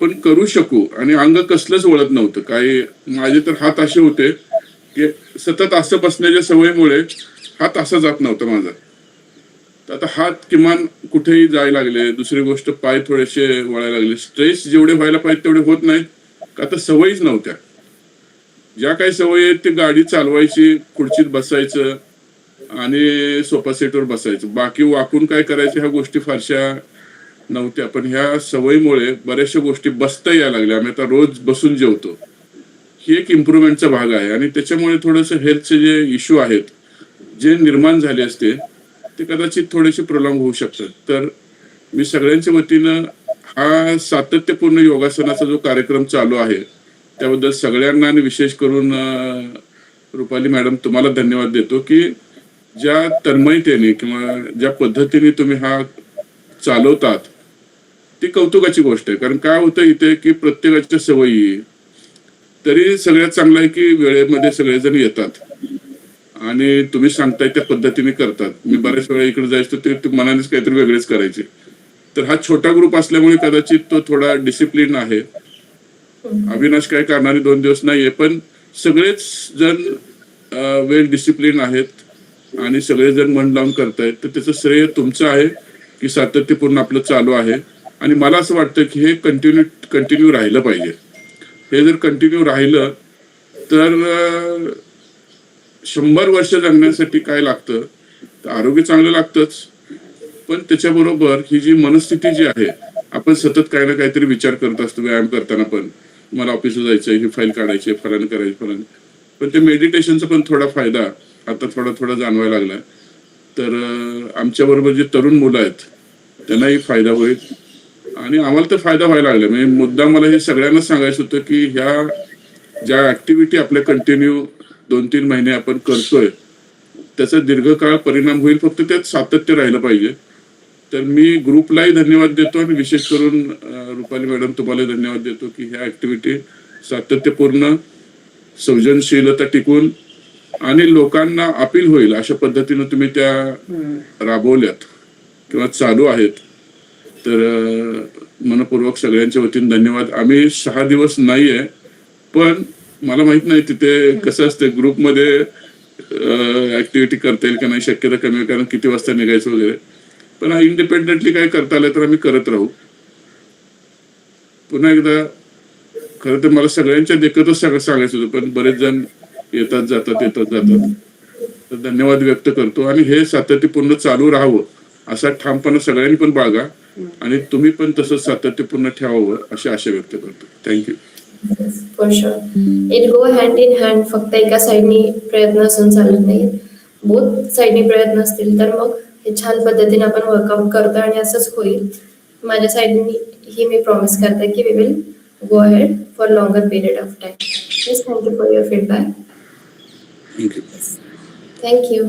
आपण करू शकू. आणि अंग कसलंच वळत नव्हतं. काय माझे तर हात असे होते की सतत असं बसण्याच्या सवयीमुळे हात असा जात नव्हता माझा. तर आता हात किमान कुठेही जायला लागले. दुसरी गोष्ट पाय थोडेसे वळायला लागले. स्ट्रेस जेवढे व्हायला पाहिजे तेवढे होत नाहीत, का तर सवयीच नव्हत्या. ज्या काही सवयी आहेत ते गाडी चालवायची, खुर्चीत बसायचं आणि सोफा सेटवर बसायचं. बाकी वाकून काय करायचं ह्या गोष्टी फारशा नव्हत्या. पण ह्या सवयीमुळे बऱ्याचशा गोष्टी बसता यायला लागल्या. आम्ही आता रोज बसून जेवतो. ही एक इम्प्रुव्हमेंटचा भाग आहे आणि त्याच्यामुळे थोडंसं हेल्थचे जे इश्यू आहेत, जे निर्माण झाले असते, ते कदाचित थोडेसे प्रोलॉंग होऊ शकतात. तर मी सगळ्यांच्या वतीनं हा सातत्यपूर्ण योगासनाचा जो कार्यक्रम चालू आहे, त्याबद्दल सगळ्यांना आणि विशेष करून रुपाली मॅडम तुम्हाला धन्यवाद देतो, की ज्या तन्मयतेने किंवा ज्या पद्धतीने तुम्ही हा चालवतात, ती कौतुकाची गोष्ट आहे. कारण काय होतं इथे, की प्रत्येकाच्या सवयी तरी सगळ्यात चांगलं आहे, की वेळेमध्ये सगळेजण येतात आणि तुम्ही सांगताय त्या पद्धतीने करतात. मी बऱ्याच वेळा इकडे जायचो ते मनानेच काहीतरी वेगळेच करायचे. तर हा छोटा ग्रुप असल्यामुळे कदाचित तो थोडा डिसिप्लिन आहे. अविनाश काय करणारे 2 दिवस नाहीये, पण सगळेच जण वेल डिसिप्लिन आहेत आणि सगळेजण मन लावून करतायत. तर त्याचं श्रेय तुमचं आहे, की सातत्यपूर्ण आपलं चालू आहे. आणि मला असं वाटतं, की हे कंटिन्यू राहिलं पाहिजे. हे जर कंटिन्यू राहिलं तर 100 वर्ष जगण्यासाठी काय लागतं, तर आरोग्य चांगलं लागतंच. पण त्याच्याबरोबर ही जी मनस्थिती जी आहे, आपण सतत काही ना काहीतरी विचार करत असतो व्यायाम करताना पण. मला ऑफिसला जायचंय, ही फाईल काढायची आहे, फलान करायचं, फलान. पण ते मेडिटेशनचा पण थोडा फायदा आता थोडा जाणवायला लागलाय. तर आमच्याबरोबर जे तरुण मुलं आहेत, त्यांनाही फायदा होईल. आणि आम्हाला तर फायदा व्हायला लागला. म्हणजे मुद्दा मला हे सगळ्यांना सांगायचं होतं, की ह्या ज्या ऍक्टिव्हिटी आपल्या कंटिन्यू 2-3 महिने आपण करतोय, त्याचा दीर्घकाळ परिणाम होईल. फक्त त्यात सातत्य राहिलं पाहिजे. तर मी ग्रुपलाही धन्यवाद देतो आणि विशेष करून रुपाली मॅडम तुम्हाला धन्यवाद देतो, की ह्या ऍक्टिव्हिटी सातत्यपूर्ण, सृजनशीलता टिकून आणि लोकांना अपील होईल अशा पद्धतीने तुम्ही त्या राबवल्यात किंवा चालू आहेत. तर मनपूर्वक सगळ्यांच्या वतीने धन्यवाद. आम्ही 6 दिवस नाहीये, पण मला माहित नाही तिथे कसं असतं ग्रुपमध्ये ऍक्टिव्हिटी करता येईल का नाही, शक्यता कमी आहे, कारण किती वाजता निघायचं वगैरे. पण इंडिपेंडेंटली काय करता आलं तर आम्ही करत राहू. पुन्हा एकदा खरं तर मला सगळ्यांच्या देखतच सांगायचं होतं, पण बरेच जण येतात जातात. तर धन्यवाद व्यक्त करतो आणि हे सातत्यपूर्ण चालू राहावं असा ठामपणा सगळ्यांनी पण बाळगा आणि तुम्ही पण तसंच सातत्यपूर्ण ठेवावं अशी आशा व्यक्त करतो. Thank you. For sure it go hand in hand. फक्त एका साईडनी प्रयत्न असून चालत नाही, बोथ साईडनी प्रयत्न असतील तर मग हे छान पद्धतीने आपण वर्कआउट करतो आणि असंच होईल. माझ्या साईडनी ही मी प्रॉमिस करते की we will go ahead for longer period of time. Please thank you for your feedback. Thank you. Thank you.